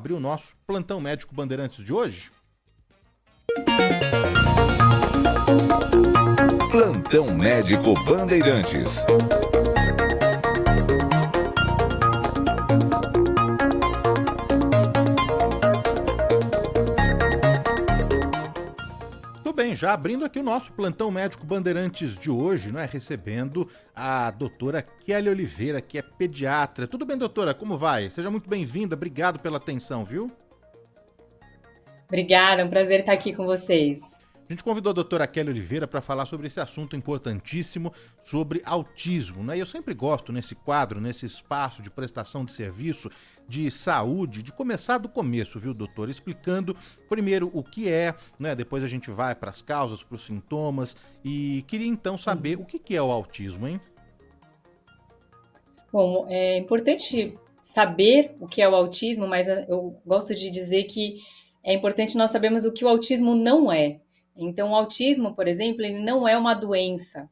abrir o nosso Plantão Médico Bandeirantes de hoje? Plantão Médico Bandeirantes. Bem, já abrindo aqui o nosso Plantão Médico Bandeirantes de hoje, não é? Recebendo a doutora Kelly Oliveira, que é pediatra. Tudo bem, doutora? Como vai? Seja muito bem-vinda, obrigado pela atenção, viu? Obrigada, é um prazer estar aqui com vocês. A gente convidou a doutora Kelly Oliveira para falar sobre esse assunto importantíssimo, sobre autismo, né? E eu sempre gosto, nesse quadro, nesse espaço de prestação de serviço, de saúde, de começar do começo, viu, doutor? Explicando primeiro o que é, né? Depois a gente vai para as causas, para os sintomas. E queria então saber o que é o autismo, hein? Bom, é importante saber o que é o autismo, mas eu gosto de dizer que é importante nós sabermos o que o autismo não é. Então, o autismo, por exemplo, ele não é uma doença,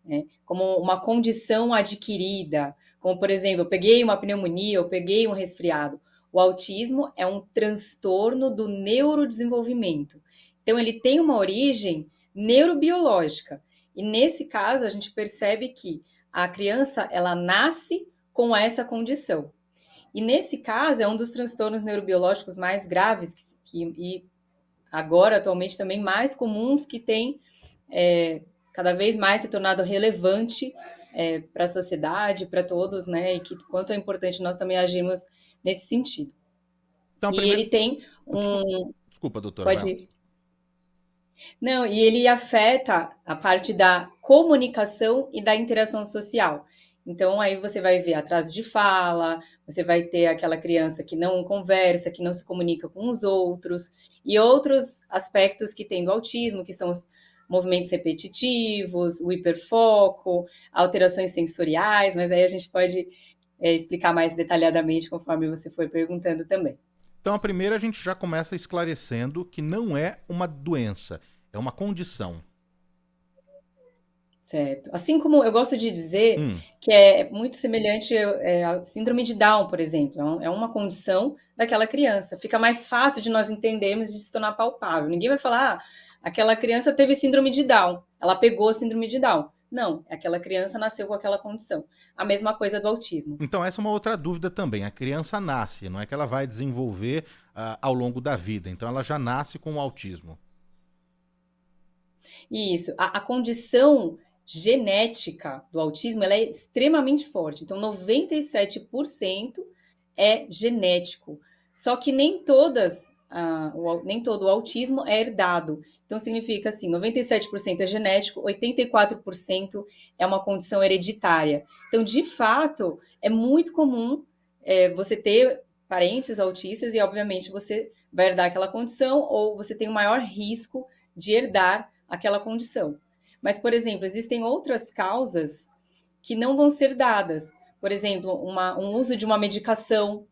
né? Como uma condição adquirida, como, por exemplo, eu peguei uma pneumonia, eu peguei um resfriado. O autismo é um transtorno do neurodesenvolvimento. Então, ele tem uma origem neurobiológica. E, nesse caso, a gente percebe que a criança, ela nasce com essa condição. E, nesse caso, é um dos transtornos neurobiológicos mais graves e agora, atualmente, também mais comuns que tem cada vez mais se tornado relevante para a sociedade, para todos, né? E que quanto é importante nós também agirmos nesse sentido. Então, E ele tem Desculpa, doutora, vai Pode lá. ir. Não, e ele afeta a parte da comunicação e da interação social. Então, aí você vai ver atraso de fala, você vai ter aquela criança que não conversa, que não se comunica com os outros, e outros aspectos que tem do autismo, que são os movimentos repetitivos, o hiperfoco, alterações sensoriais, mas aí a gente pode explicar mais detalhadamente conforme você for perguntando também. Então, a primeira a gente já começa esclarecendo que não é uma doença, é uma condição. Certo. Assim como eu gosto de dizer que é muito semelhante à síndrome de Down, por exemplo. É uma condição daquela criança. Fica mais fácil de nós entendermos e de se tornar palpável. Ninguém vai falar, aquela criança teve síndrome de Down, ela pegou a síndrome de Down. Não, aquela criança nasceu com aquela condição. A mesma coisa do autismo. Então, essa é uma outra dúvida também. A criança nasce, não é que ela vai desenvolver ao longo da vida. Então, ela já nasce com o autismo. Isso. A condição genética do autismo ela é extremamente forte. Então, 97% é genético. Só que nem nem todo o autismo é herdado. Então, significa assim, 97% é genético, 84% é uma condição hereditária. Então, de fato, é muito comum você ter parentes autistas e, obviamente, você vai herdar aquela condição ou você tem um maior risco de herdar aquela condição. Mas, por exemplo, existem outras causas que não vão ser dadas. Por exemplo, um uso de uma medicação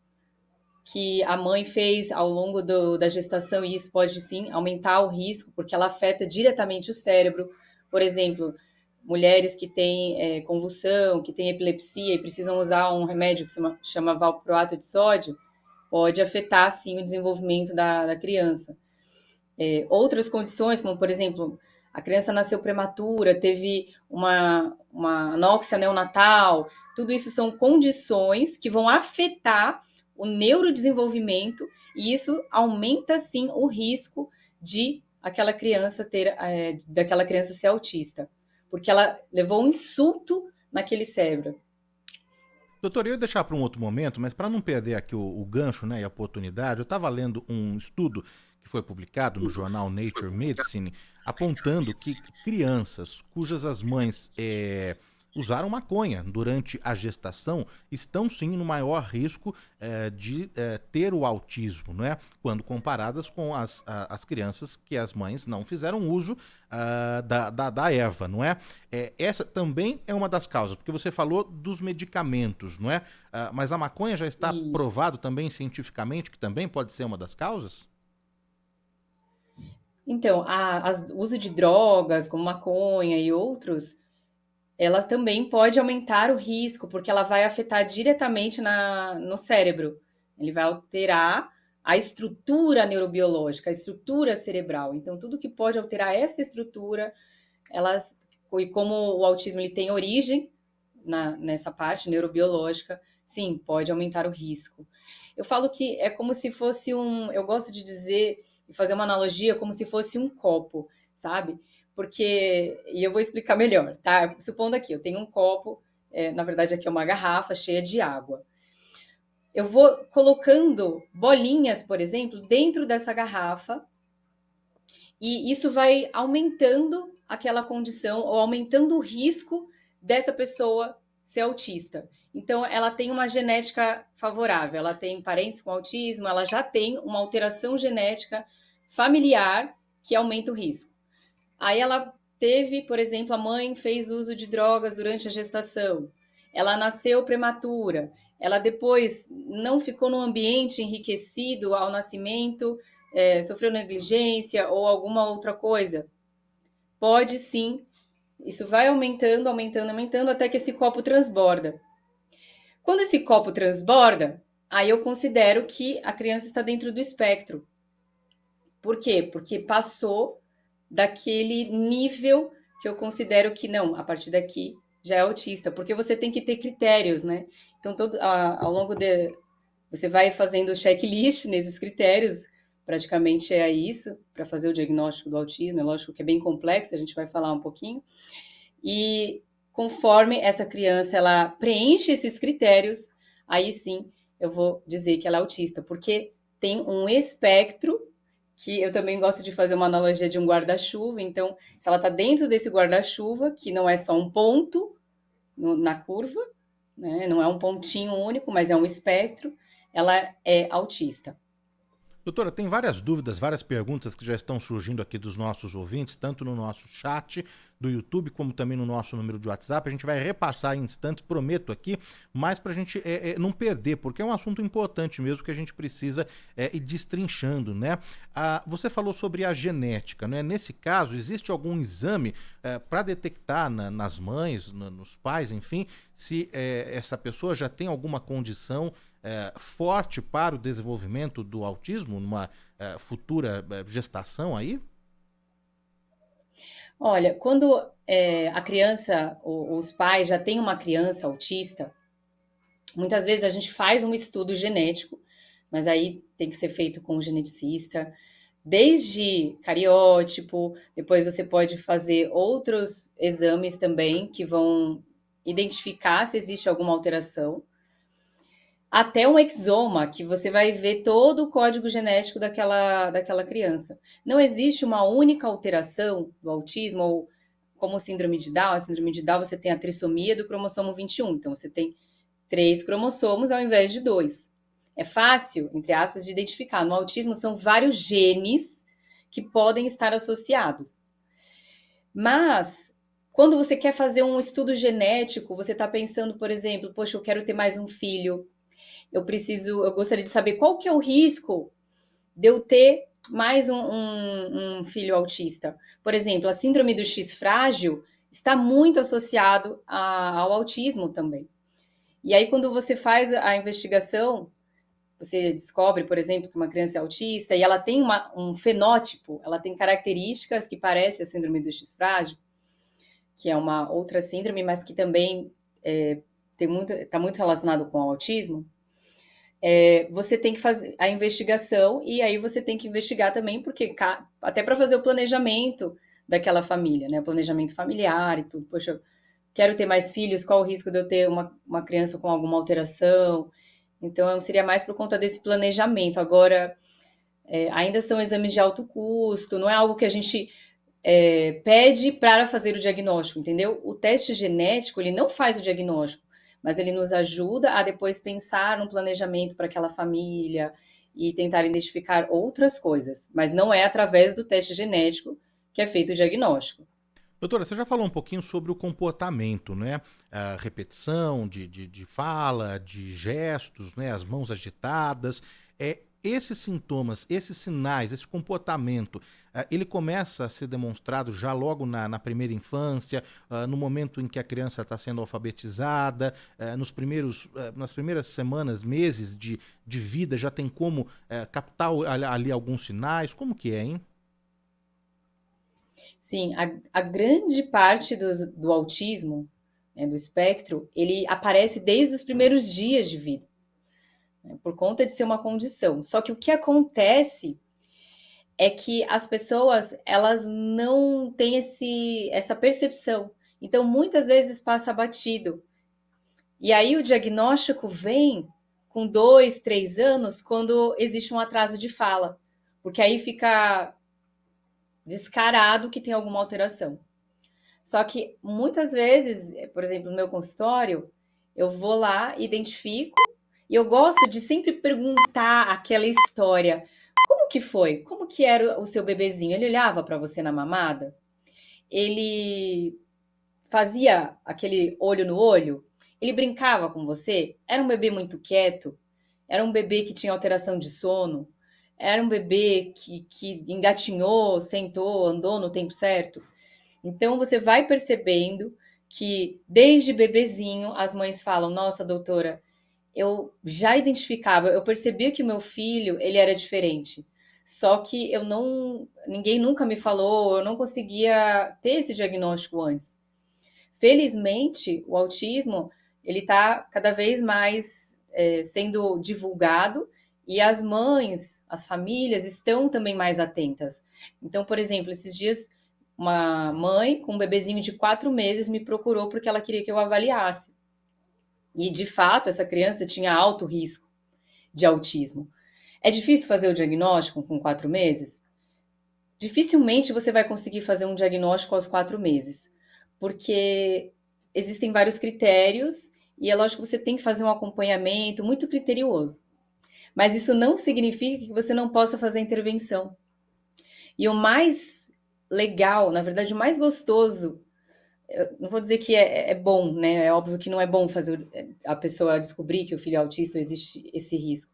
que a mãe fez ao longo da gestação, e isso pode sim aumentar o risco, porque ela afeta diretamente o cérebro. Por exemplo, mulheres que têm convulsão, que têm epilepsia e precisam usar um remédio que se chama valproato de sódio, pode afetar sim o desenvolvimento da criança. Outras condições, como por exemplo, a criança nasceu prematura, teve uma anóxia neonatal, tudo isso são condições que vão afetar o neurodesenvolvimento e isso aumenta sim o risco de daquela criança ser autista, porque ela levou um insulto naquele cérebro. Doutor, eu ia deixar para um outro momento, mas para não perder aqui o gancho, né, e a oportunidade, eu estava lendo um estudo que foi publicado no jornal Nature Medicine, apontando que crianças cujas as mães usaram maconha durante a gestação estão sim no maior risco de ter o autismo, né? Quando comparadas com as crianças que as mães não fizeram uso da erva, não é? Essa também é uma das causas, porque você falou dos medicamentos, não é? Mas a maconha já está Isso. provado também cientificamente que também pode ser uma das causas? Então, o uso de drogas, como maconha e outros, ela também pode aumentar o risco, porque ela vai afetar diretamente no cérebro. Ele vai alterar a estrutura neurobiológica, a estrutura cerebral. Então, tudo que pode alterar essa estrutura, e como o autismo ele tem origem nessa parte neurobiológica, sim, pode aumentar o risco. Eu falo que é como se fosse eu gosto de dizer e fazer uma analogia como se fosse um copo, sabe? E eu vou explicar melhor, tá? Supondo aqui, eu tenho um copo, na verdade aqui é uma garrafa cheia de água. Eu vou colocando bolinhas, por exemplo, dentro dessa garrafa, e isso vai aumentando aquela condição ou aumentando o risco dessa pessoa ser autista. Então, ela tem uma genética favorável, ela tem parentes com autismo, ela já tem uma alteração genética familiar que aumenta o risco. Aí ela teve, por exemplo, a mãe fez uso de drogas durante a gestação, ela nasceu prematura, ela depois não ficou num ambiente enriquecido ao nascimento, sofreu negligência ou alguma outra coisa. Pode sim, isso vai aumentando, aumentando, aumentando, até que esse copo transborda. Quando esse copo transborda, aí eu considero que a criança está dentro do espectro. Por quê? Porque passou daquele nível que eu considero que não, a partir daqui já é autista, porque você tem que ter critérios, né? Então, ao longo você vai fazendo o checklist nesses critérios, praticamente é isso, para fazer o diagnóstico do autismo, é lógico que é bem complexo, a gente vai falar um pouquinho, e conforme essa criança ela preenche esses critérios, aí sim eu vou dizer que ela é autista, porque tem um espectro, que eu também gosto de fazer uma analogia de um guarda-chuva, então se ela está dentro desse guarda-chuva, que não é só um ponto na curva, né, não é um pontinho único, mas é um espectro, ela é autista. Doutora, tem várias dúvidas, várias perguntas que já estão surgindo aqui dos nossos ouvintes, tanto no nosso chat do YouTube, como também no nosso número de WhatsApp. A gente vai repassar em instantes, prometo aqui, mas para a gente não perder, porque é um assunto importante mesmo que a gente precisa ir destrinchando, né? Você falou sobre a genética, né? Nesse caso, existe algum exame para detectar nas mães, nos pais, enfim, se essa pessoa já tem alguma condição forte para o desenvolvimento do autismo numa futura gestação aí? Olha, quando a criança, os pais já têm uma criança autista, muitas vezes a gente faz um estudo genético, mas aí tem que ser feito com um geneticista, desde cariótipo, depois você pode fazer outros exames também que vão identificar se existe alguma alteração, até um exoma, que você vai ver todo o código genético daquela criança. Não existe uma única alteração do autismo, ou como síndrome de Down. A síndrome de Down você tem a trissomia do cromossomo 21, então você tem 3 cromossomos ao invés de 2. É fácil, entre aspas, de identificar. No autismo são vários genes que podem estar associados. Mas, quando você quer fazer um estudo genético, você está pensando, por exemplo, poxa, eu quero ter mais um filho, eu gostaria de saber qual que é o risco de eu ter mais um filho autista. Por exemplo, a síndrome do X frágil está muito associado ao autismo também. E aí, quando você faz a investigação, você descobre, por exemplo, que uma criança é autista e ela tem um fenótipo, ela tem características que parecem a síndrome do X frágil, que é uma outra síndrome, mas que também está muito relacionado com o autismo. Você tem que fazer a investigação e aí você tem que investigar também, porque até para fazer o planejamento daquela família, né? O planejamento familiar e tudo. Poxa, quero ter mais filhos, qual o risco de eu ter uma criança com alguma alteração? Então, seria mais por conta desse planejamento. Agora, ainda são exames de alto custo, não é algo que a gente pede para fazer o diagnóstico, entendeu? O teste genético, ele não faz o diagnóstico, mas ele nos ajuda a depois pensar num planejamento para aquela família e tentar identificar outras coisas, mas não é através do teste genético que é feito o diagnóstico. Doutora, você já falou um pouquinho sobre o comportamento, né? A repetição de fala, de gestos, né? As mãos agitadas. esses sintomas, esses sinais, esse comportamento, ele começa a ser demonstrado já logo na primeira infância, no momento em que a criança está sendo alfabetizada, nas primeiras semanas, meses de vida, já tem como captar ali alguns sinais? Como que é, hein? Sim, a grande parte do autismo, né, do espectro, ele aparece desde os primeiros dias de vida, né, por conta de ser uma condição. Só que o que acontece é que as pessoas, elas não têm essa percepção. Então, muitas vezes passa batido. E aí o diagnóstico vem com 2, 3 anos, quando existe um atraso de fala. Porque aí fica descarado que tem alguma alteração. Só que muitas vezes, por exemplo, no meu consultório, eu vou lá, identifico, e eu gosto de sempre perguntar aquela história. Como que foi? Como que era o seu bebezinho? Ele olhava para você na mamada? Ele fazia aquele olho no olho? Ele brincava com você? Era um bebê muito quieto? Era um bebê que tinha alteração de sono? Era um bebê que engatinhou, sentou, andou no tempo certo? Então você vai percebendo que desde bebezinho as mães falam: "Nossa, doutora, eu já identificava, eu percebia que o meu filho, ele era diferente. Só que eu não, ninguém nunca me falou, eu não conseguia ter esse diagnóstico antes." Felizmente, o autismo, ele está cada vez mais sendo divulgado, e as mães, as famílias estão também mais atentas. Então, por exemplo, esses dias uma mãe com um bebezinho de 4 meses me procurou porque ela queria que eu avaliasse. E, de fato, essa criança tinha alto risco de autismo. É difícil fazer o diagnóstico com 4 meses? Dificilmente você vai conseguir fazer um diagnóstico aos 4 meses, porque existem vários critérios e é lógico que você tem que fazer um acompanhamento muito criterioso. Mas isso não significa que você não possa fazer intervenção. E o mais legal, na verdade, o mais gostoso, eu não vou dizer que é bom, né? É óbvio que não é bom fazer a pessoa descobrir que o filho é autista, existe esse risco.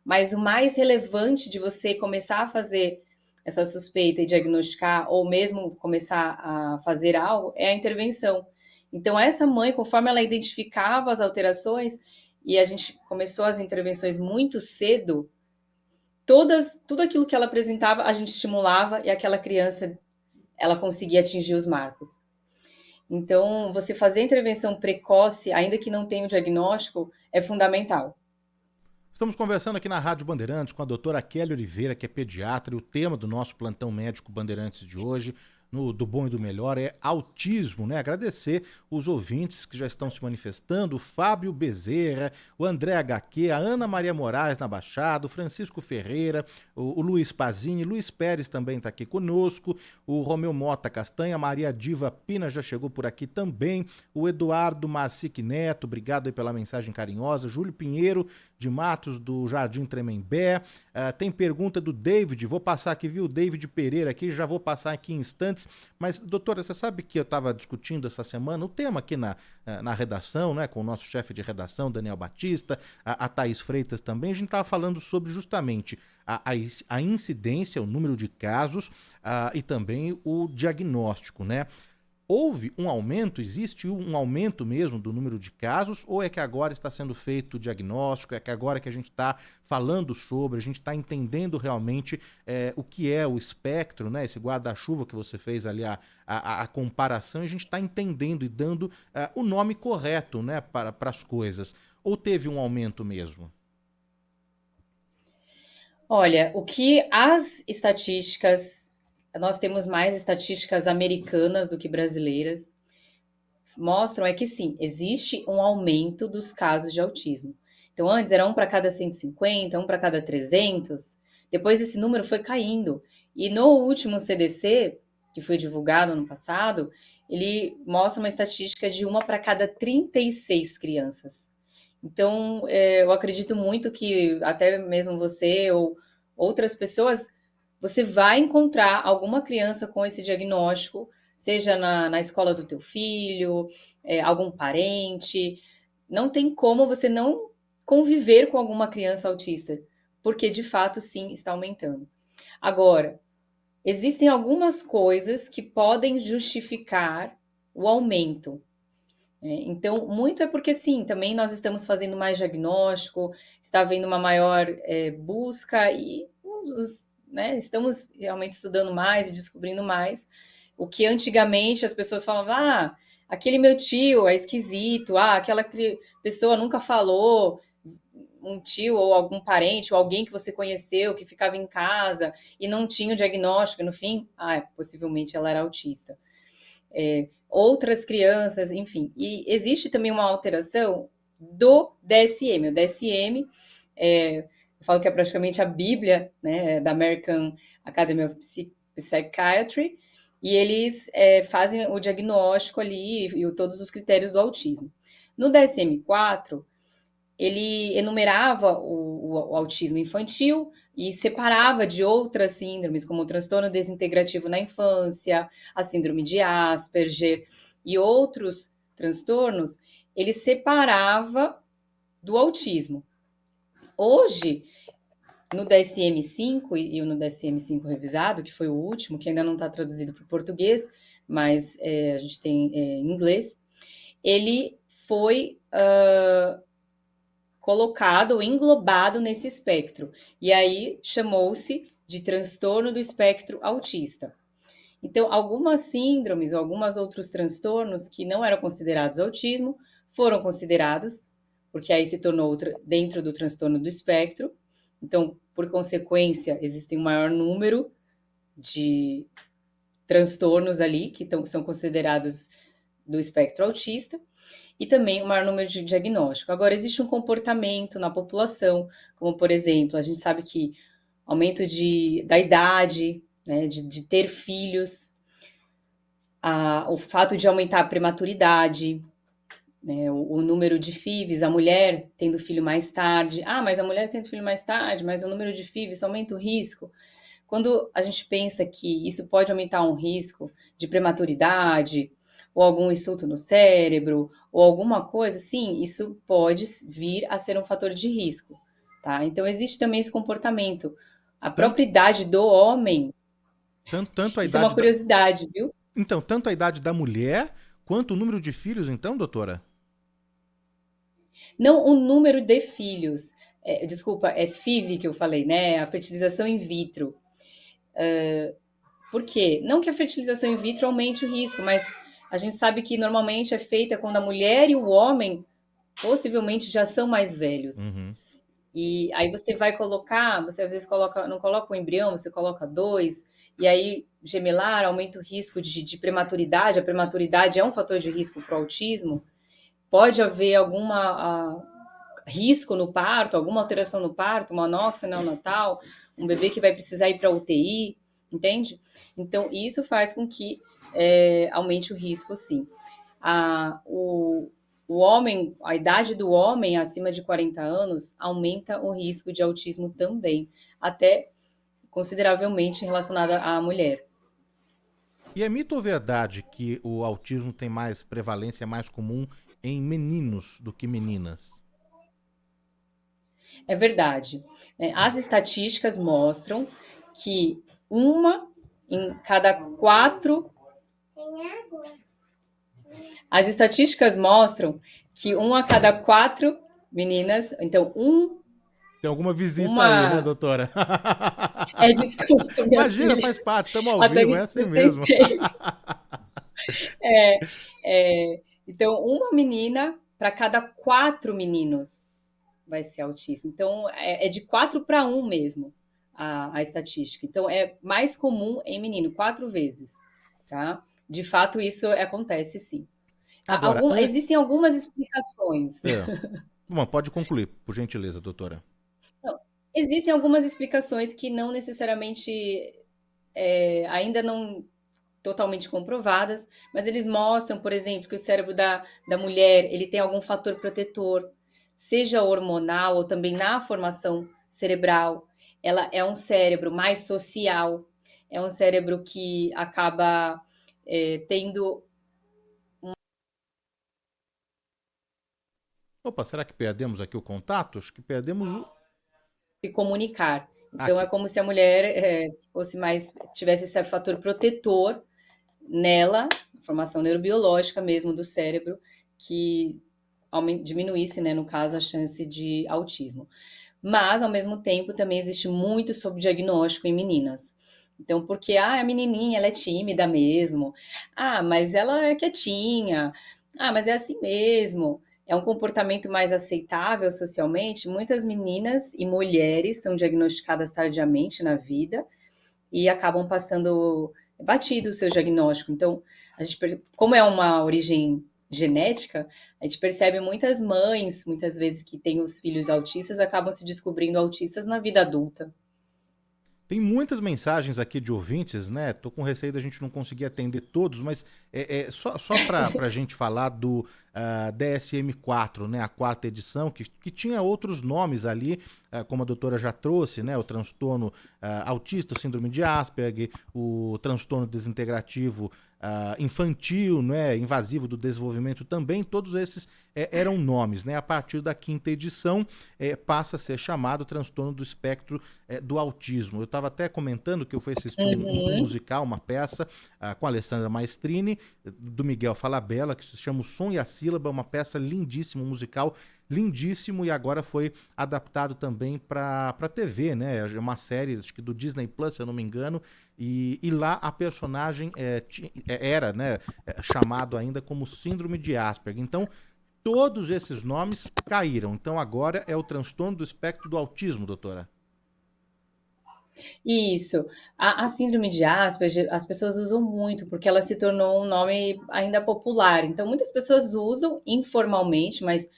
Mas o mais relevante de você começar a fazer essa suspeita e diagnosticar, ou mesmo começar a fazer algo, é a intervenção. Então, essa mãe, conforme ela identificava as alterações, e a gente começou as intervenções muito cedo, tudo aquilo que ela apresentava, a gente estimulava e aquela criança, ela conseguia atingir os marcos. Então, você fazer a intervenção precoce, ainda que não tenha o diagnóstico, é fundamental. Estamos conversando aqui na Rádio Bandeirantes com a doutora Kelly Oliveira, que é pediatra, e o tema do nosso plantão médico Bandeirantes de hoje, no Do Bom e do Melhor, é autismo, né? Agradecer os ouvintes que já estão se manifestando, o Fábio Bezerra, o André HQ, a Ana Maria Moraes na Baixada, o Francisco Ferreira, o Luiz Pazini, Luiz Pérez também está aqui conosco, o Romeu Mota Castanha, a Maria Diva Pina já chegou por aqui também, o Eduardo Marcic Neto, obrigado aí pela mensagem carinhosa, Júlio Pinheiro de Matos, do Jardim Tremembé, tem pergunta do David, vou passar aqui, viu, David Pereira aqui, já vou passar aqui em instantes, mas doutora, você sabe que eu estava discutindo essa semana o tema aqui na redação, né, com o nosso chefe de redação, Daniel Batista, a Thaís Freitas também, a gente estava falando sobre justamente a incidência, o número de casos e também o diagnóstico, né? Houve um aumento, existe um aumento mesmo do número de casos, ou é que agora está sendo feito o diagnóstico, é que agora que a gente está falando sobre, a gente está entendendo realmente o que é o espectro, né? Esse guarda-chuva que você fez ali, a comparação, e a gente está entendendo e dando o nome correto, né, para as coisas. Ou teve um aumento mesmo? Olha, o que as estatísticas, nós temos mais estatísticas americanas do que brasileiras, mostram é que sim, existe um aumento dos casos de autismo. Então, antes era um para cada 150, um para cada 300, depois esse número foi caindo. E no último CDC, que foi divulgado ano passado, ele mostra uma estatística de uma para cada 36 crianças. Então, eu acredito muito que até mesmo você ou outras pessoas, você vai encontrar alguma criança com esse diagnóstico, seja na escola do teu filho, algum parente. Não tem como você não conviver com alguma criança autista, porque de fato sim está aumentando. Agora, existem algumas coisas que podem justificar o aumento. Então, muito é porque sim, também nós estamos fazendo mais diagnóstico, está havendo uma maior busca e né, estamos realmente estudando mais e descobrindo mais. O que antigamente as pessoas falavam, aquele meu tio é esquisito, aquela pessoa nunca falou, um tio ou algum parente ou alguém que você conheceu que ficava em casa e não tinha o diagnóstico, no fim, possivelmente ela era autista. Outras crianças, enfim. E existe também uma alteração do DSM. O DSM, eu falo que é praticamente a Bíblia, né, da American Academy of Psychiatry, e eles fazem o diagnóstico ali e todos os critérios do autismo. No DSM-4, ele enumerava o autismo infantil e separava de outras síndromes, como o transtorno desintegrativo na infância, a síndrome de Asperger e outros transtornos, ele separava do autismo. Hoje, no DSM-5 e no DSM-5 revisado, que foi o último, que ainda não está traduzido para o português, mas a gente tem em inglês, ele foi colocado ou englobado nesse espectro. E aí chamou-se de transtorno do espectro autista. Então, algumas síndromes ou alguns outros transtornos que não eram considerados autismo foram considerados, porque aí se tornou dentro do transtorno do espectro. Então, por consequência, existe um maior número de transtornos ali que são considerados do espectro autista e também o maior número de diagnóstico. Agora, existe um comportamento na população, como, por exemplo, a gente sabe que aumento da idade, né, de ter filhos, o fato de aumentar a prematuridade, né, o número de FIVs, a mulher tendo filho mais tarde. Mas a mulher tendo filho mais tarde, mas o número de FIVs aumenta o risco. Quando a gente pensa que isso pode aumentar um risco de prematuridade, ou algum insulto no cérebro, ou alguma coisa, sim, isso pode vir a ser um fator de risco, tá? Então, existe também esse comportamento. A própria idade do homem, Tanto a isso é uma idade da... curiosidade, viu? Então, tanto a idade da mulher, quanto o número de filhos, então, doutora? Não o número de filhos. Desculpa, é FIV que eu falei, né? A fertilização in vitro. Por quê? Não que a fertilização in vitro aumente o risco, mas a gente sabe que normalmente é feita quando a mulher e o homem possivelmente já são mais velhos. Uhum. E aí você vai colocar, você às vezes não coloca um embrião, você coloca dois, e aí gemelar aumenta o risco de prematuridade. A prematuridade é um fator de risco para o autismo. Pode haver algum risco no parto, alguma alteração no parto, uma anóxia neonatal, um bebê que vai precisar ir para UTI, entende? Então, isso faz com que aumente o risco, sim. O homem, a idade do homem acima de 40 anos aumenta o risco de autismo também, até consideravelmente relacionada à mulher. E é mito ou verdade que o autismo tem mais prevalência, é mais comum em meninos do que meninas? É verdade. As estatísticas mostram que uma em cada quatro. As estatísticas mostram que uma a cada quatro meninas, então Tem alguma visita aí, né, doutora? Desculpa, minha Imagina, filha, faz parte, estamos ao até vivo, me é assim mesmo. desconcentrei. Então, uma menina para cada quatro meninos vai ser autista. Então, é de 4 para 1 mesmo a estatística. Então, é mais comum em menino, 4 vezes, tá? De fato, isso acontece sim. Agora, Existem algumas explicações. Bom, pode concluir, por gentileza, doutora. Não, existem algumas explicações que não necessariamente ainda não totalmente comprovadas, mas eles mostram, por exemplo, que o cérebro da mulher ele tem algum fator protetor, seja hormonal ou também na formação cerebral. Ela é um cérebro mais social, é um cérebro que acaba tendo. Opa, será que perdemos aqui o contato? Acho que perdemos o. se comunicar. Então, é Aqui. como se a mulher fosse mais, tivesse esse fator protetor nela, formação neurobiológica mesmo do cérebro, que diminuísse, né, no caso, a chance de autismo. Mas, ao mesmo tempo, também existe muito subdiagnóstico em meninas. Então, porque, a menininha, ela é tímida mesmo. Mas ela é quietinha. Mas é assim mesmo. É um comportamento mais aceitável socialmente. Muitas meninas e mulheres são diagnosticadas tardiamente na vida e acabam passando batido o seu diagnóstico. Então, como é uma origem genética, a gente percebe muitas mães, muitas vezes que têm os filhos autistas, acabam se descobrindo autistas na vida adulta. Tem muitas mensagens aqui de ouvintes, né? Tô com receio da gente não conseguir atender todos, mas só para a gente falar do DSM-4, né? A quarta edição, que tinha outros nomes ali, como a doutora já trouxe, né? O transtorno autista, o síndrome de Asperger, o transtorno desintegrativo infantil, né? Invasivo do desenvolvimento também, todos esses eram nomes, né? A partir da quinta edição passa a ser chamado transtorno do espectro do autismo. Eu estava até comentando que eu fui assistir um musical, uma peça com a Alessandra Maestrini, do Miguel Falabella, que se chama O Som e a Sílaba, uma peça lindíssima, um musical lindíssimo, e agora foi adaptado também para TV, né? É uma série, acho que do Disney Plus, se eu não me engano, e lá a personagem era, né, chamado ainda como Síndrome de Asperger. Então, todos esses nomes caíram. Então, agora é o transtorno do espectro do autismo, doutora. Isso. A síndrome de Asperger, as pessoas usam muito, porque ela se tornou um nome ainda popular. Então, muitas pessoas usam informalmente, mas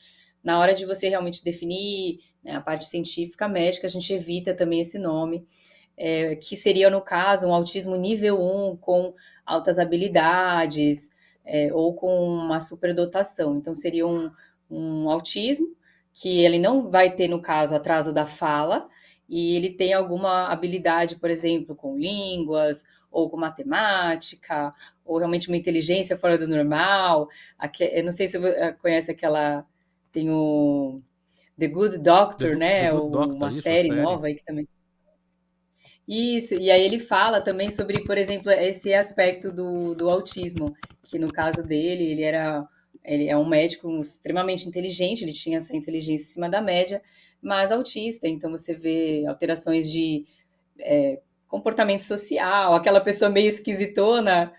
na hora de você realmente definir, né, a parte científica médica, a gente evita também esse nome, que seria, no caso, um autismo nível 1 com altas habilidades, ou com uma superdotação. Então, seria um autismo que ele não vai ter, no caso, atraso da fala, e ele tem alguma habilidade, por exemplo, com línguas, ou com matemática, ou realmente uma inteligência fora do normal. Eu não sei se você conhece aquela. Tem o The Good Doctor, The né? Good Doctor, Uma isso, a série série. nova aí que também. Isso, e aí ele fala também sobre, por exemplo, esse aspecto do autismo, que no caso dele, ele é um médico extremamente inteligente, ele tinha essa inteligência acima da média, mas autista, então você vê alterações de comportamento social, aquela pessoa meio esquisitona,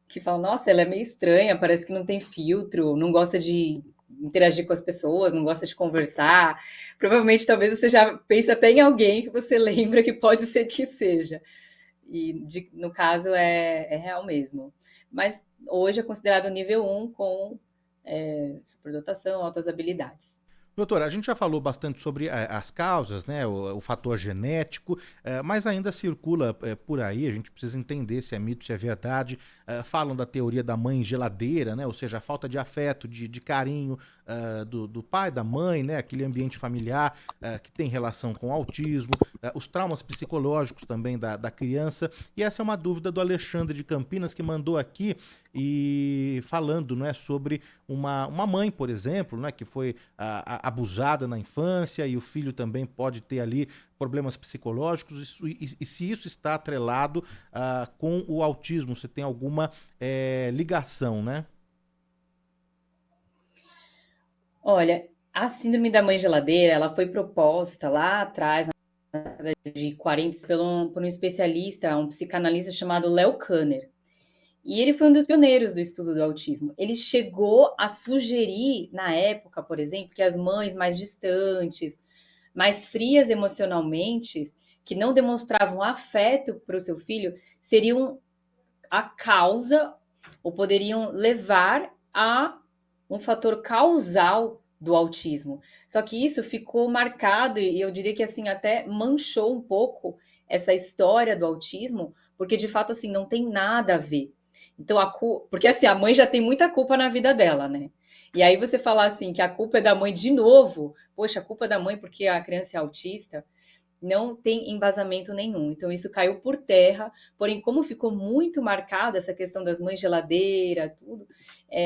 que fala, nossa, ela é meio estranha, parece que não tem filtro, não gosta de interagir com as pessoas, não gosta de conversar. Provavelmente, talvez você já pense até em alguém que você lembra que pode ser que seja. E, no caso, é real mesmo. Mas hoje é considerado nível 1 com superdotação, altas habilidades. Doutora, a gente já falou bastante sobre as causas, né, o fator genético, mas ainda circula por aí, a gente precisa entender se é mito, se é verdade. Falam da teoria da mãe geladeira, né, ou seja, a falta de afeto, de carinho do pai, da mãe, né, aquele ambiente familiar que tem relação com o autismo, os traumas psicológicos também da criança. E essa é uma dúvida do Alexandre de Campinas, que mandou aqui e falando, né, sobre uma mãe, por exemplo, né, que foi abusada na infância, e o filho também pode ter ali problemas psicológicos, e se isso está atrelado com o autismo, se tem alguma ligação, né? Olha, a síndrome da mãe geladeira, ela foi proposta lá atrás, na década de 40, por um especialista, um psicanalista chamado Léo Kanner. E ele foi um dos pioneiros do estudo do autismo. Ele chegou a sugerir, na época, por exemplo, que as mães mais distantes, mais frias emocionalmente, que não demonstravam afeto para o seu filho, seriam a causa ou poderiam levar a um fator causal do autismo. Só que isso ficou marcado e eu diria que assim até manchou um pouco essa história do autismo, porque de fato assim não tem nada a ver. Então porque assim a mãe já tem muita culpa na vida dela, né? E aí você falar assim que a culpa é da mãe de novo, poxa, a culpa é da mãe porque a criança é autista, não tem embasamento nenhum. Então, isso caiu por terra. Porém, como ficou muito marcada essa questão das mães geladeira, tudo,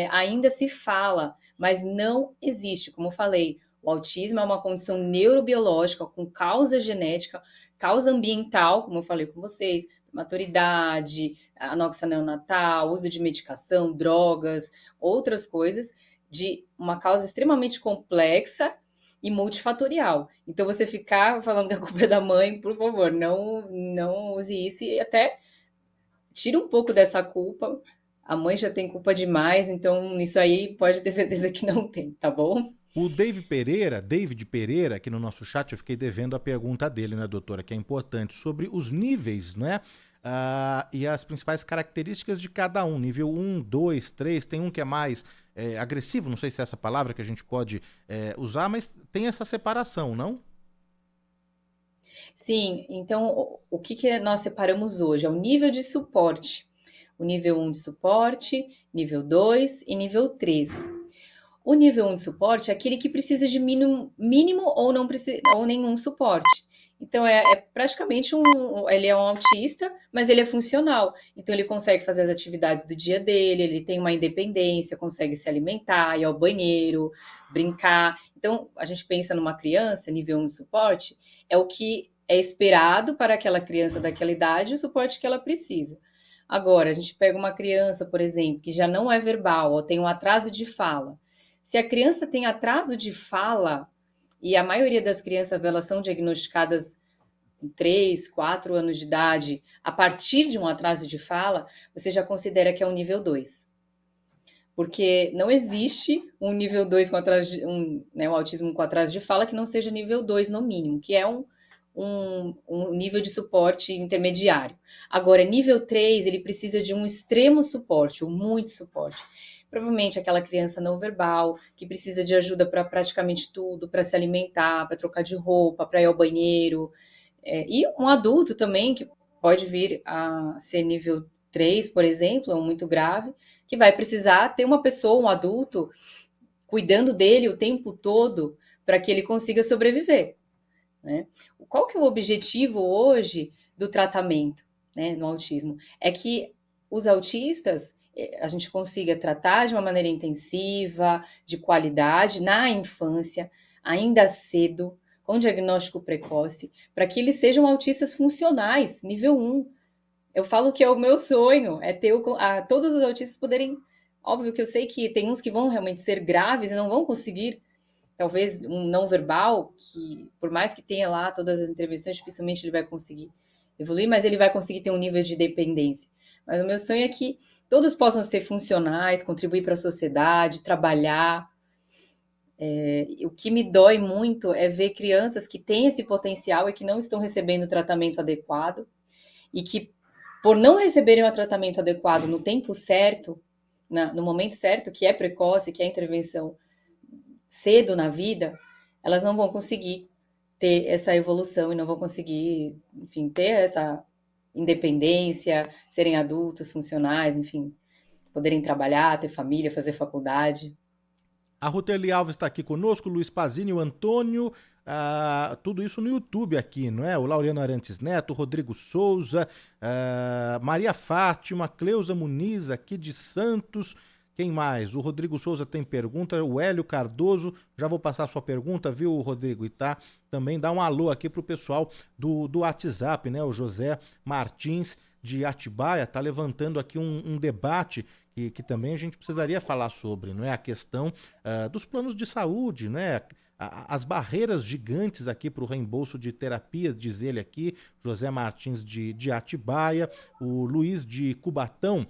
ainda se fala, mas não existe. Como eu falei, O autismo é uma condição neurobiológica com causa genética, causa ambiental, como eu falei com vocês, maturidade, anoxia neonatal, uso de medicação, drogas, outras coisas, de uma causa extremamente complexa e multifatorial. Então, você ficar falando que a culpa é da mãe, por favor, não use isso e até tira um pouco dessa culpa. A mãe já tem culpa demais, então isso aí pode ter certeza que não tem, tá bom? O David Pereira, aqui no nosso chat, eu fiquei devendo a pergunta dele, né, doutora, que é importante, sobre os níveis, né? E as principais características de cada um. Nível 1, 2, 3, tem um que é mais agressivo, não sei se é essa palavra que a gente pode usar, mas tem essa separação, não? Sim, então o que nós separamos hoje? É o nível de suporte. O nível 1 de suporte, nível 2 e nível 3. O nível 1 de suporte é aquele que precisa de mínimo ou não precisa, ou nenhum suporte. Então, praticamente ele é um autista, mas ele é funcional. Então, ele consegue fazer as atividades do dia dele, ele tem uma independência, consegue se alimentar, ir ao banheiro, brincar. Então, a gente pensa numa criança, nível 1 de suporte, é o que é esperado para aquela criança daquela idade, o suporte que ela precisa. Agora, a gente pega uma criança, por exemplo, que já não é verbal, ou tem um atraso de fala. Se a criança tem atraso de fala, e a maioria das crianças elas são diagnosticadas com 3, 4 anos de idade, a partir de um atraso de fala, você já considera que é um nível 2. Porque não existe um nível 2 com atraso um autismo com atraso de fala que não seja nível 2 no mínimo, que é um nível de suporte intermediário. Agora, nível 3, ele precisa de um extremo suporte, ou muito suporte. Provavelmente aquela criança não verbal, que precisa de ajuda para praticamente tudo, para se alimentar, para trocar de roupa, para ir ao banheiro. E um adulto também, que pode vir a ser nível 3, por exemplo, é muito grave, que vai precisar ter uma pessoa, um adulto, cuidando dele o tempo todo para que ele consiga sobreviver. Né? Qual que é o objetivo hoje do tratamento, né, no autismo? É que os autistas, a gente consiga tratar de uma maneira intensiva, de qualidade, na infância, ainda cedo, com diagnóstico precoce, para que eles sejam autistas funcionais, nível 1. Eu falo que é o meu sonho, é ter todos os autistas poderem... Óbvio que eu sei que tem uns que vão realmente ser graves e não vão conseguir, talvez um não verbal, que por mais que tenha lá todas as intervenções, dificilmente ele vai conseguir evoluir, mas ele vai conseguir ter um nível de dependência. Mas o meu sonho é que todos possam ser funcionais, contribuir para a sociedade, trabalhar. O que me dói muito é ver crianças que têm esse potencial e que não estão recebendo o tratamento adequado, e que, por não receberem o tratamento adequado no tempo certo, no momento certo, que é precoce, que é intervenção cedo na vida, elas não vão conseguir ter essa evolução e não vão conseguir, enfim, ter essa independência, serem adultos, funcionais, enfim, poderem trabalhar, ter família, fazer faculdade. A Ruteli Alves está aqui conosco, o Luiz Pazini, o Antônio, tudo isso no YouTube aqui, não é? O Laureano Arantes Neto, o Rodrigo Souza, Maria Fátima, Cleusa Muniz aqui de Santos. Quem mais? O Rodrigo Souza tem pergunta, o Hélio Cardoso, já vou passar a sua pergunta, viu, Rodrigo? E também dá um alô aqui pro pessoal do WhatsApp, né? O José Martins de Atibaia tá levantando aqui um debate que também a gente precisaria falar sobre, não é? A questão dos planos de saúde, né? As barreiras gigantes aqui para o reembolso de terapias, diz ele aqui, José Martins de Atibaia, o Luiz de Cubatão.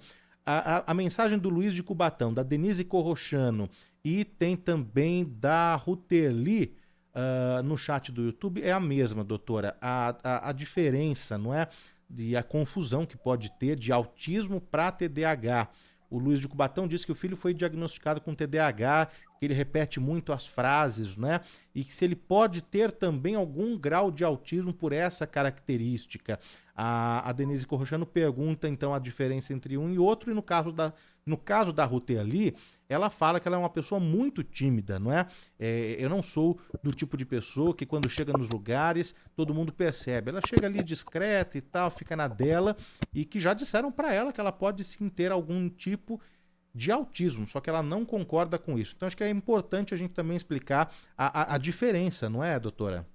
A mensagem do Luiz de Cubatão, da Denise Corrochano e tem também da Ruteli no chat do YouTube é a mesma, doutora. A diferença, não é? E a confusão que pode ter de autismo para TDAH. O Luiz de Cubatão disse que o filho foi diagnosticado com TDAH, que ele repete muito as frases, né? E que se ele pode ter também algum grau de autismo por essa característica. A Denise Corrochano pergunta, então, a diferença entre um e outro, e no caso da Ruteli, ela fala que ela é uma pessoa muito tímida, não é? Eu não sou do tipo de pessoa que quando chega nos lugares, todo mundo percebe. Ela chega ali discreta e tal, fica na dela, e que já disseram para ela que ela pode sim ter algum tipo de autismo, só que ela não concorda com isso. Então acho que é importante a gente também explicar a diferença, não é, doutora?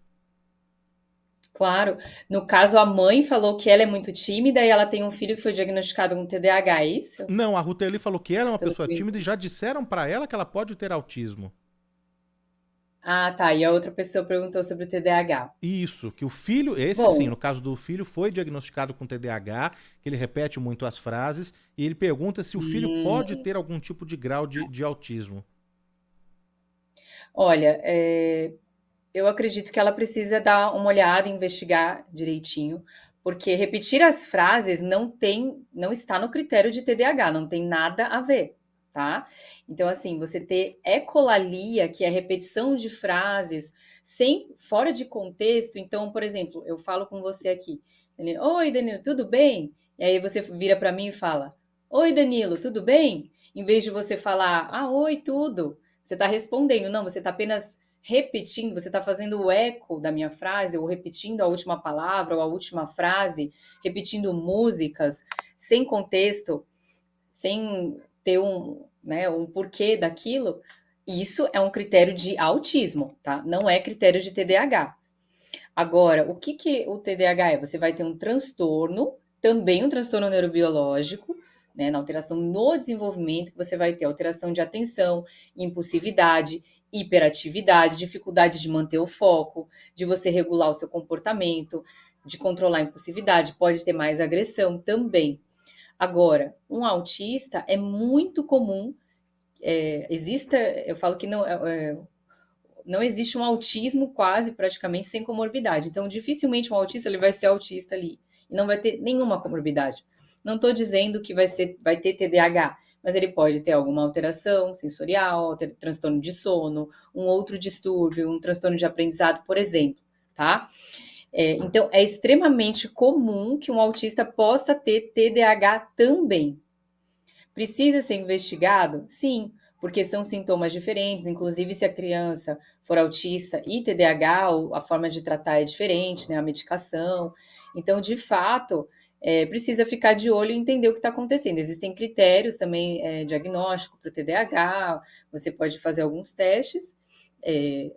Claro. No caso, a mãe falou que ela é muito tímida e ela tem um filho que foi diagnosticado com TDAH, é isso? Não, a Ruteli falou que ela é uma Pelo pessoa que eu tímida e entendi. já disseram para ela que ela pode ter autismo. Ah, tá. E a outra pessoa perguntou sobre o TDAH. Isso, que o filho, esse sim, Bom, no caso do filho, foi diagnosticado com TDAH, que ele repete muito as frases, e ele pergunta se o filho pode hum, ter algum tipo de grau de autismo. olha, eu acredito que ela precisa dar uma olhada, investigar direitinho, porque repetir as frases não está no critério de TDAH, não tem nada a ver, tá? Então, assim, você ter ecolalia, que é repetição de frases fora de contexto. Então, por exemplo, eu falo com você aqui, Danilo, oi, Danilo, tudo bem? E aí você vira para mim e fala, oi, Danilo, tudo bem? Em vez de você falar, ah, oi, tudo. Você está respondendo, não, você está apenas repetindo, você está fazendo o eco da minha frase, ou repetindo a última palavra, ou a última frase, repetindo músicas, sem contexto, sem ter um porquê daquilo. Isso é um critério de autismo, tá? Não é critério de TDAH. Agora, o que, que o TDAH é? Você vai ter um transtorno, também um transtorno neurobiológico, né, na alteração no desenvolvimento, que você vai ter alteração de atenção, impulsividade, hiperatividade, dificuldade de manter o foco, de você regular o seu comportamento, de controlar a impulsividade, pode ter mais agressão também. Agora, um autista é muito comum, eu falo que não existe um autismo quase praticamente sem comorbidade. Então, dificilmente um autista ele vai ser autista ali e não vai ter nenhuma comorbidade. Não estou dizendo que vai ter TDAH, mas ele pode ter alguma alteração sensorial, ter transtorno de sono, um outro distúrbio, um transtorno de aprendizado, por exemplo, tá? Então, é extremamente comum que um autista possa ter TDAH também. Precisa ser investigado? Sim, porque são sintomas diferentes, inclusive se a criança for autista e TDAH, a forma de tratar é diferente, né? A medicação. Então, de fato, precisa ficar de olho e entender o que está acontecendo. Existem critérios também diagnóstico para o TDAH, você pode fazer alguns testes, é,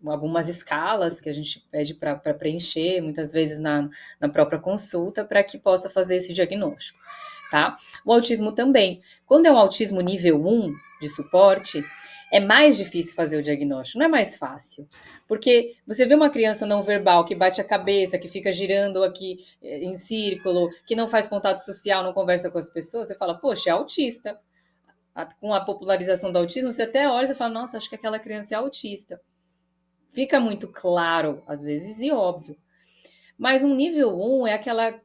algumas escalas que a gente pede para preencher, muitas vezes na própria consulta, para que possa fazer esse diagnóstico, tá? O autismo também. Quando é um autismo nível 1 de suporte, é mais difícil fazer o diagnóstico, não é mais fácil. Porque você vê uma criança não verbal que bate a cabeça, que fica girando aqui em círculo, que não faz contato social, não conversa com as pessoas, você fala, poxa, é autista. Com a popularização do autismo, você até olha e fala, nossa, acho que aquela criança é autista. Fica muito claro, às vezes, e óbvio. Mas um nível 1 é aquela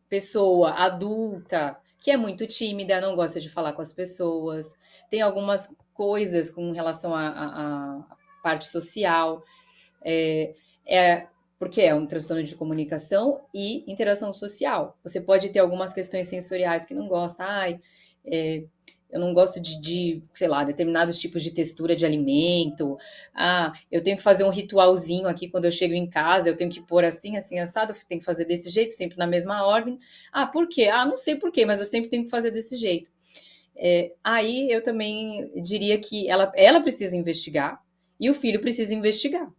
pessoa adulta que é muito tímida, não gosta de falar com as pessoas, tem algumas coisas com relação à parte social, é, porque é um transtorno de comunicação e interação social. Você pode ter algumas questões sensoriais que não gosta, eu não gosto sei lá, determinados tipos de textura de alimento. Eu tenho que fazer um ritualzinho aqui quando eu chego em casa, eu tenho que pôr assim, assim, assado, eu tenho que fazer desse jeito, sempre na mesma ordem. Por quê? Não sei por quê, mas eu sempre tenho que fazer desse jeito. Aí eu também diria que ela precisa investigar e o filho precisa investigar,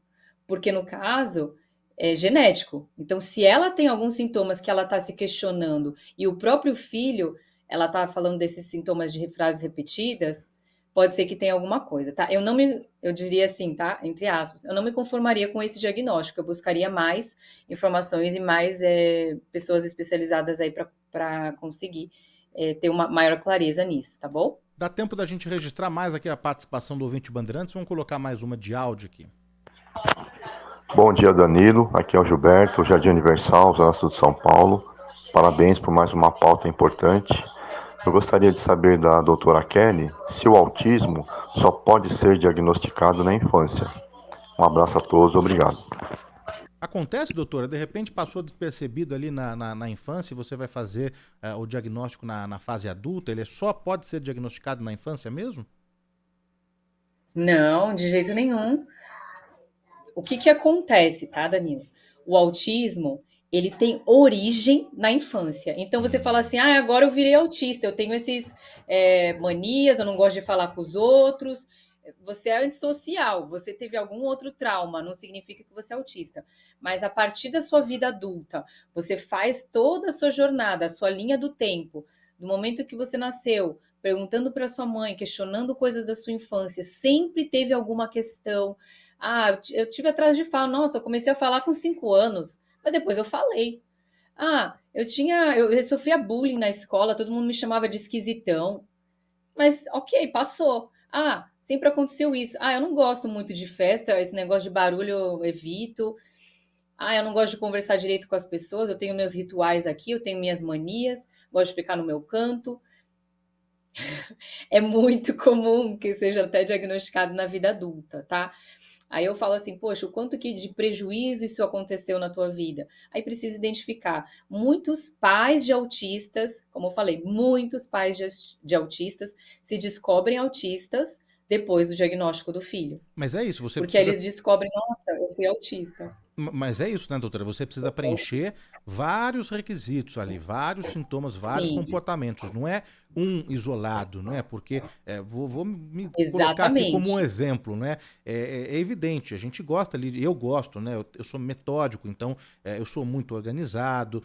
porque no caso é genético. Então, se ela tem alguns sintomas que ela está se questionando e o próprio filho ela está falando desses sintomas de frases repetidas, pode ser que tenha alguma coisa, tá? Eu diria assim, tá? Entre aspas, eu não me conformaria com esse diagnóstico, eu buscaria mais informações e mais pessoas especializadas aí para conseguir ter uma maior clareza nisso, tá bom? Dá tempo da gente registrar mais aqui a participação do ouvinte Bandeirantes. Vamos colocar mais uma de áudio aqui. Bom dia, Danilo. Aqui é o Gilberto, Jardim Universal, Zona Sul de São Paulo. Parabéns por mais uma pauta importante. Eu gostaria de saber da doutora Kelly se o autismo só pode ser diagnosticado na infância. Um abraço a todos, obrigado. Acontece, doutora? De repente passou despercebido ali na infância e você vai fazer o diagnóstico na fase adulta? Ele só pode ser diagnosticado na infância mesmo? Não, de jeito nenhum. O que acontece, tá, Danilo? O autismo, ele tem origem na infância. Então você fala assim, agora eu virei autista, eu tenho esses manias, eu não gosto de falar com os outros. Você é antissocial, você teve algum outro trauma, não significa que você é autista. Mas a partir da sua vida adulta, você faz toda a sua jornada, a sua linha do tempo, do momento que você nasceu, perguntando para sua mãe, questionando coisas da sua infância, sempre teve alguma questão. Eu tive atrás de falar, nossa, eu comecei a falar com 5 anos, mas depois eu falei. Eu sofria bullying na escola, todo mundo me chamava de esquisitão. Mas ok, passou. Sempre aconteceu isso. Eu não gosto muito de festa, esse negócio de barulho eu evito. Eu não gosto de conversar direito com as pessoas, eu tenho meus rituais aqui, eu tenho minhas manias, gosto de ficar no meu canto. É muito comum que seja até diagnosticado na vida adulta, tá? Aí eu falo assim, poxa, o quanto que de prejuízo isso aconteceu na tua vida? Aí precisa identificar. Muitos pais de autistas, como eu falei, muitos pais de autistas se descobrem autistas depois do diagnóstico do filho. Mas é isso, você Porque precisa. eles descobrem, nossa, eu fui autista. Mas é isso, né, doutora? Você precisa preencher vários requisitos ali, vários sintomas, vários Sim, comportamentos. Não é um isolado, né? Porque vou me colocar aqui como um exatamente. exemplo, né? É evidente, a gente gosta ali, eu gosto, né? Eu sou metódico, então eu sou muito organizado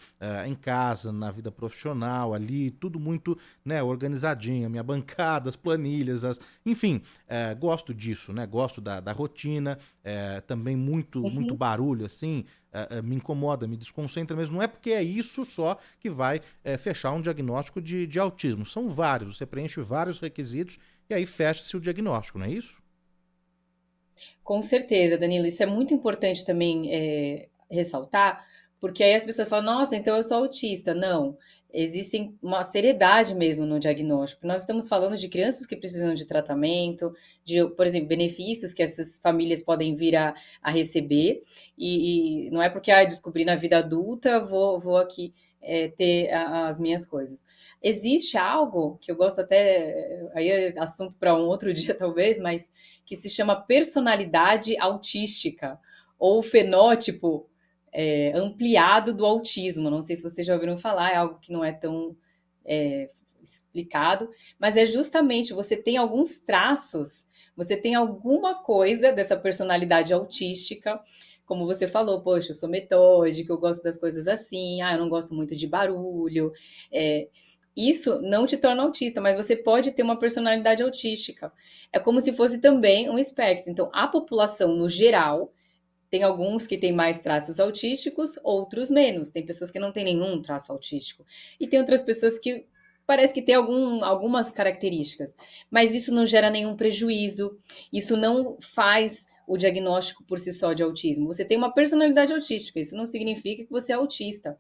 em casa, na vida profissional, ali, tudo muito, né, organizadinho, a minha bancada, as planilhas, enfim, gosto disso, né? Gosto da rotina, também muito Uhum. barulho, assim, me incomoda, me desconcentra, mas não é porque é isso só que vai fechar um diagnóstico de autismo. São vários, você preenche vários requisitos e aí fecha-se o diagnóstico, não é isso? Com certeza, Danilo, isso é muito importante também ressaltar, porque aí as pessoas falam, nossa, então eu sou autista. Não, existem uma seriedade mesmo no diagnóstico. Nós estamos falando de crianças que precisam de tratamento, de, por exemplo, benefícios que essas famílias podem vir a receber, e não é porque descobri na vida adulta, vou aqui ter as minhas coisas. Existe algo que eu gosto até, aí é assunto para um outro dia talvez, mas que se chama personalidade autística, ou fenótipo ampliado do autismo. Não sei se vocês já ouviram falar, é algo que não é tão explicado, mas é justamente você tem alguns traços, você tem alguma coisa dessa personalidade autística, como você falou, poxa, eu sou metódica, eu gosto das coisas assim, eu não gosto muito de barulho. Isso não te torna autista, mas você pode ter uma personalidade autística. É como se fosse também um espectro. Então, a população, no geral, tem alguns que têm mais traços autísticos, outros menos. Tem pessoas que não têm nenhum traço autístico. E tem outras pessoas que parece que tem algumas características. Mas isso não gera nenhum prejuízo. Isso não faz o diagnóstico por si só de autismo. Você tem uma personalidade autística. Isso não significa que você é autista.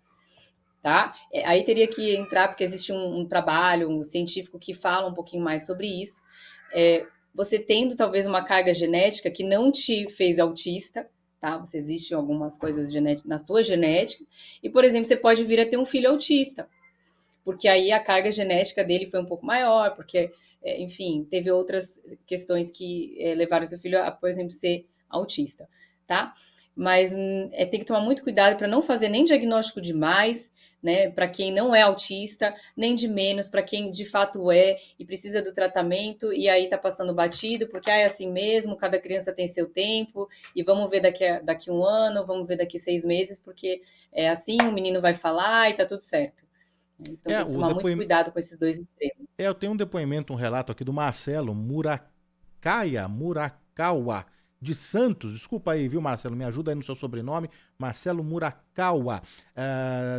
Tá? Aí teria que entrar, porque existe um trabalho científico que fala um pouquinho mais sobre isso. Você tendo talvez uma carga genética que não te fez autista, tá? Você existe algumas coisas na tua genética, e, por exemplo, você pode vir a ter um filho autista, porque aí a carga genética dele foi um pouco maior, porque, enfim, teve outras questões que levaram seu filho a, por exemplo, ser autista, tá? Mas tem que tomar muito cuidado para não fazer nem diagnóstico demais, né, para quem não é autista, nem de menos para quem de fato é e precisa do tratamento e aí tá passando batido, porque é assim mesmo, cada criança tem seu tempo e vamos ver daqui um ano, vamos ver daqui 6 meses, porque é assim, o menino vai falar e tá tudo certo. Então tem que O tomar muito depoimento. cuidado com esses dois extremos. Eu tenho um depoimento, um relato aqui do Marcelo Murakawa, de Santos. Desculpa aí, viu, Marcelo? Me ajuda aí no seu sobrenome. Marcelo Murakawa.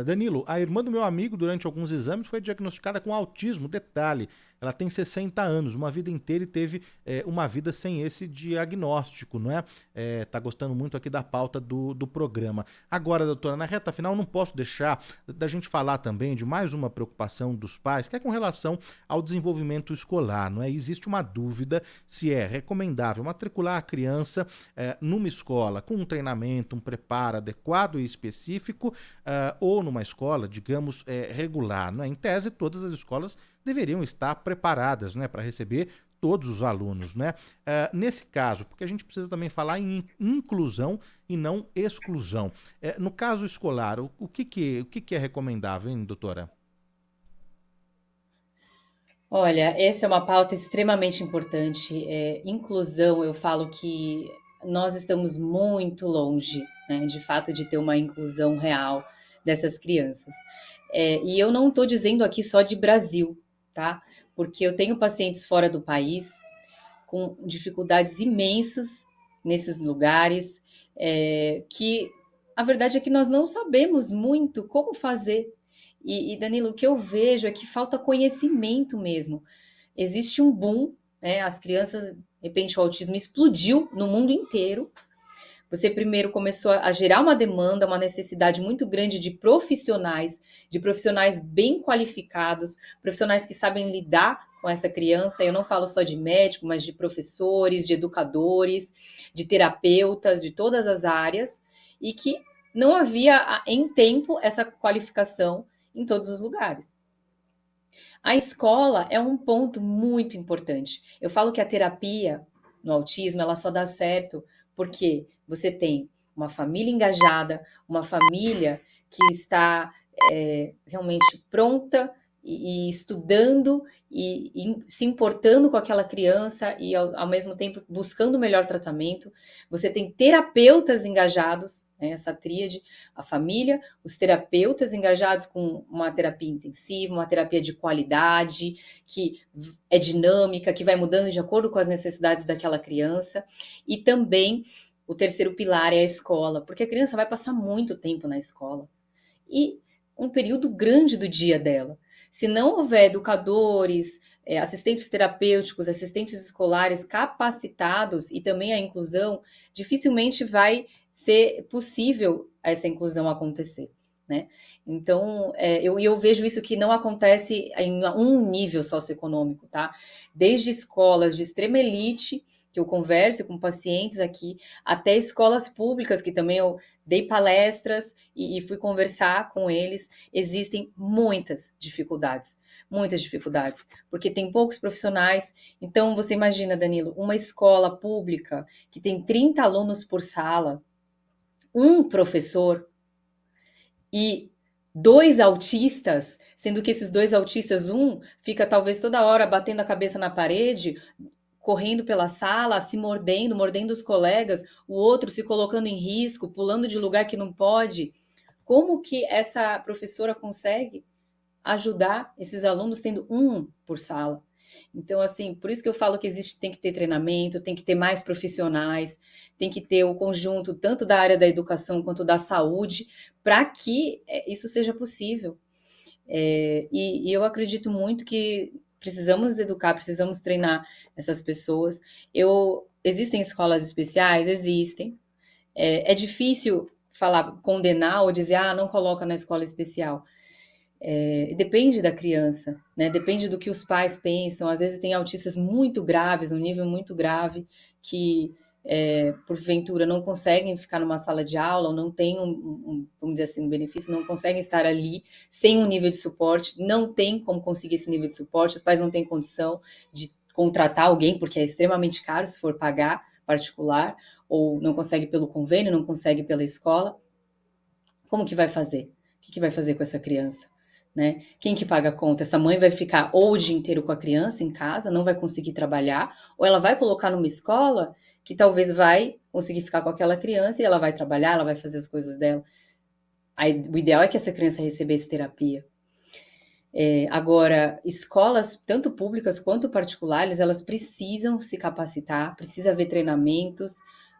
Danilo, a irmã do meu amigo, durante alguns exames, foi diagnosticada com autismo. Detalhe, ela tem 60 anos, uma vida inteira e teve uma vida sem esse diagnóstico, não é? Tá gostando muito aqui da pauta do programa. Agora, doutora, na reta final, não posso deixar da gente falar também de mais uma preocupação dos pais, que é com relação ao desenvolvimento escolar, não é? Existe uma dúvida se é recomendável matricular a criança numa escola com um treinamento, um preparo adequado e específico, ou numa escola, digamos, regular, não é? Em tese, todas as escolas deveriam estar preparadas, né, para receber todos os alunos, né? Nesse caso, porque a gente precisa também falar em inclusão e não exclusão. No caso escolar, o que é recomendável, hein, doutora? Olha, essa é uma pauta extremamente importante. Inclusão, eu falo que nós estamos muito longe, né, de fato, de ter uma inclusão real dessas crianças. E eu não estou dizendo aqui só de Brasil, tá? Porque eu tenho pacientes fora do país com dificuldades imensas nesses lugares, que a verdade é que nós não sabemos muito como fazer. E Danilo, o que eu vejo é que falta conhecimento mesmo. Existe um boom, né? As crianças, de repente, o autismo explodiu no mundo inteiro. Você primeiro começou a gerar uma demanda, uma necessidade muito grande de profissionais bem qualificados, profissionais que sabem lidar com essa criança. Eu não falo só de médico, mas de professores, de educadores, de terapeutas, de todas as áreas, e que não havia em tempo essa qualificação em todos os lugares. A escola é um ponto muito importante. Eu falo que a terapia no autismo, ela só dá certo porque você tem uma família engajada, uma família que está realmente pronta e estudando e se importando com aquela criança e ao mesmo tempo buscando o melhor tratamento. Você tem terapeutas engajados, né, essa tríade, a família, os terapeutas engajados com uma terapia intensiva, uma terapia de qualidade, que é dinâmica, que vai mudando de acordo com as necessidades daquela criança, e também o terceiro pilar é a escola, porque a criança vai passar muito tempo na escola, e um período grande do dia dela. Se não houver educadores, assistentes terapêuticos, assistentes escolares capacitados e também a inclusão, dificilmente vai ser possível essa inclusão acontecer, né? Então, eu vejo isso que não acontece em um nível socioeconômico, tá? Desde escolas de extrema elite, que eu converso com pacientes aqui, até escolas públicas, que também eu dei palestras e fui conversar com eles, existem muitas dificuldades, porque tem poucos profissionais. Então, você imagina, Danilo, uma escola pública que tem 30 alunos por sala, um professor e 2 autistas, sendo que esses 2 autistas, um fica talvez toda hora batendo a cabeça na parede, correndo pela sala, se mordendo os colegas, o outro se colocando em risco, pulando de lugar que não pode. Como que essa professora consegue ajudar esses alunos sendo um por sala? Então, assim, por isso que eu falo que tem que ter treinamento, tem que ter mais profissionais, tem que ter o conjunto tanto da área da educação quanto da saúde, para que isso seja possível. E eu acredito muito que precisamos educar, precisamos treinar essas pessoas. Existem escolas especiais? Existem. É difícil condenar ou dizer, não coloca na escola especial. Depende da criança, né? Depende do que os pais pensam. Às vezes tem autistas muito graves, um nível muito grave, que porventura não conseguem ficar numa sala de aula, ou não têm vamos dizer assim, um benefício, não conseguem estar ali sem um nível de suporte, não tem como conseguir esse nível de suporte, os pais não têm condição de contratar alguém, porque é extremamente caro se for pagar particular, ou não consegue pelo convênio, não consegue pela escola. Como que vai fazer? O que vai fazer com essa criança? Né? Quem que paga a conta? Essa mãe vai ficar ou o dia inteiro com a criança em casa, não vai conseguir trabalhar, ou ela vai colocar numa escola que talvez vai conseguir ficar com aquela criança e ela vai trabalhar, ela vai fazer as coisas dela. Aí, o ideal é que essa criança recebesse terapia. Agora, escolas, tanto públicas quanto particulares, elas precisam se capacitar, precisa haver treinamentos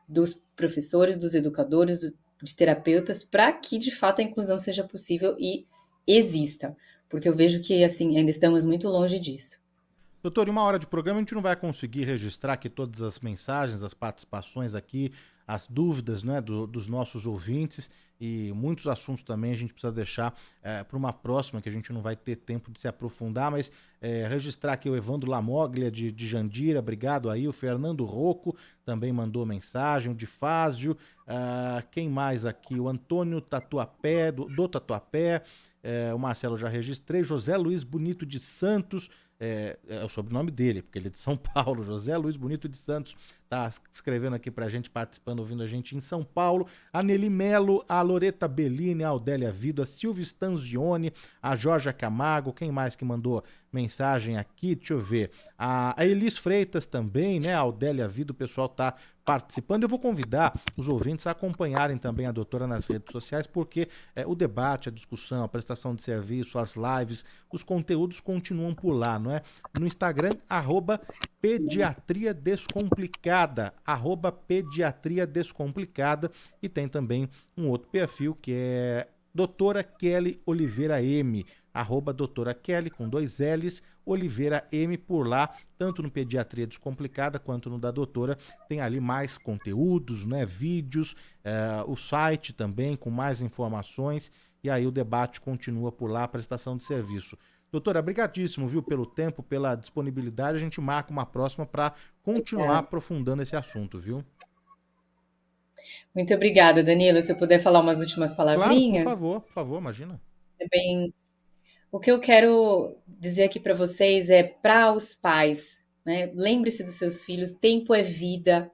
dos professores, dos educadores, de terapeutas, para que, de fato, a inclusão seja possível e exista. Porque eu vejo que, assim, ainda estamos muito longe disso. Doutor, em uma hora de programa a gente não vai conseguir registrar aqui todas as mensagens, as participações aqui, as dúvidas, né, dos nossos ouvintes, e muitos assuntos também a gente precisa deixar para uma próxima, que a gente não vai ter tempo de se aprofundar, mas registrar aqui o Evandro Lamoglia de Jandira, obrigado aí, o Fernando Rocco também mandou mensagem, o Difásio, quem mais aqui? O Antônio Tatuapé, do Tatuapé, o Marcelo já registrei, José Luiz Bonito de Santos, é o sobrenome dele, porque ele é de São Paulo, José Luiz Bonito de Santos, tá escrevendo aqui pra gente, participando, ouvindo a gente em São Paulo, a Nelly Melo, a Loreta Bellini, a Aldélia Vido, a Silvia Stanzioni, a Jorge Camargo, quem mais que mandou mensagem aqui? Deixa eu ver, a Elis Freitas também, né, a Aldélia Vido, o pessoal tá participando. Eu vou convidar os ouvintes a acompanharem também a doutora nas redes sociais, porque o debate, a discussão, a prestação de serviço, as lives, os conteúdos continuam por lá, não é? No Instagram, @Pediatria Descomplicada, @Pediatria Descomplicada, e tem também um outro perfil que é Doutora Kelly Oliveira M, @Doutora Kelly com 2 L's, Oliveira M, por lá, tanto no Pediatria Descomplicada quanto no da doutora, tem ali mais conteúdos, né, vídeos, o site também com mais informações, e aí o debate continua por lá, a prestação de serviço. Doutora, brigadíssimo, viu, pelo tempo, pela disponibilidade, a gente marca uma próxima para continuar aprofundando esse assunto, viu? Muito obrigada, Danilo. Se eu puder falar umas últimas Claro, palavrinhas. por favor, imagina. O que eu quero dizer aqui para vocês é para os pais, né? Lembre-se dos seus filhos, tempo é vida.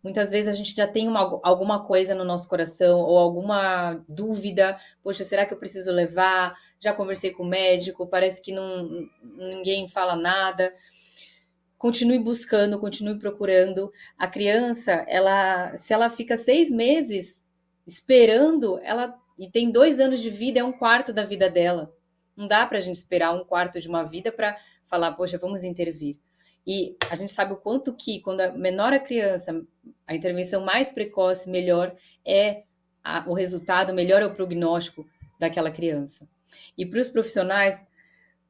Muitas vezes a gente já tem alguma coisa no nosso coração ou alguma dúvida. Poxa, será que eu preciso levar? Já conversei com o médico, parece que ninguém fala nada. Continue buscando, continue procurando. A criança, se ela fica 6 meses esperando, e tem 2 anos de vida, é 1/4 da vida dela. Não dá para a gente esperar 1/4 de uma vida para falar, poxa, vamos intervir. E a gente sabe o quanto que, quando menor a criança, a intervenção mais precoce, melhor é o resultado, melhor é o prognóstico daquela criança. E para os profissionais,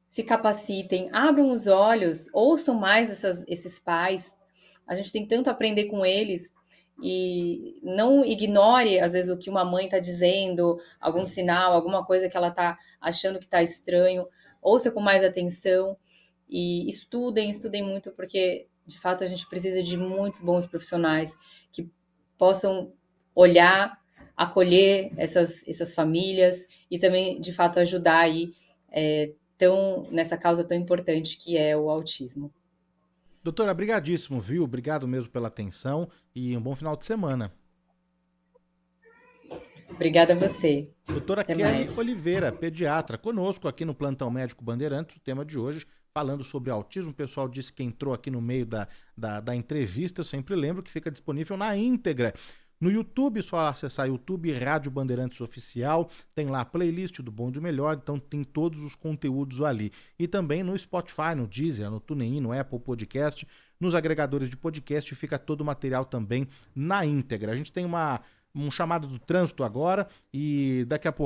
se capacitem, abram os olhos, ouçam mais esses pais. A gente tem tanto a aprender com eles, e não ignore, às vezes, o que uma mãe está dizendo, algum sinal, alguma coisa que ela está achando que está estranho. Ouça com mais atenção e estudem muito, porque, de fato, a gente precisa de muitos bons profissionais que possam olhar, acolher essas famílias e também, de fato, ajudar aí nessa causa tão importante que é o autismo. Doutora, brigadíssimo, viu? Obrigado mesmo pela atenção e um bom final de semana. Obrigada a você. Doutora Até Kelly mais. Oliveira, pediatra, conosco aqui no Plantão Médico Bandeirantes, o tema de hoje, falando sobre autismo. O pessoal disse que entrou aqui no meio da entrevista, eu sempre lembro que fica disponível na íntegra. No YouTube, só acessar YouTube, Rádio Bandeirantes Oficial, tem lá a playlist do Bom e do Melhor, então tem todos os conteúdos ali. E também no Spotify, no Deezer, no TuneIn, no Apple Podcast, nos agregadores de podcast, fica todo o material também na íntegra. A gente tem um chamado do trânsito agora e daqui a pouco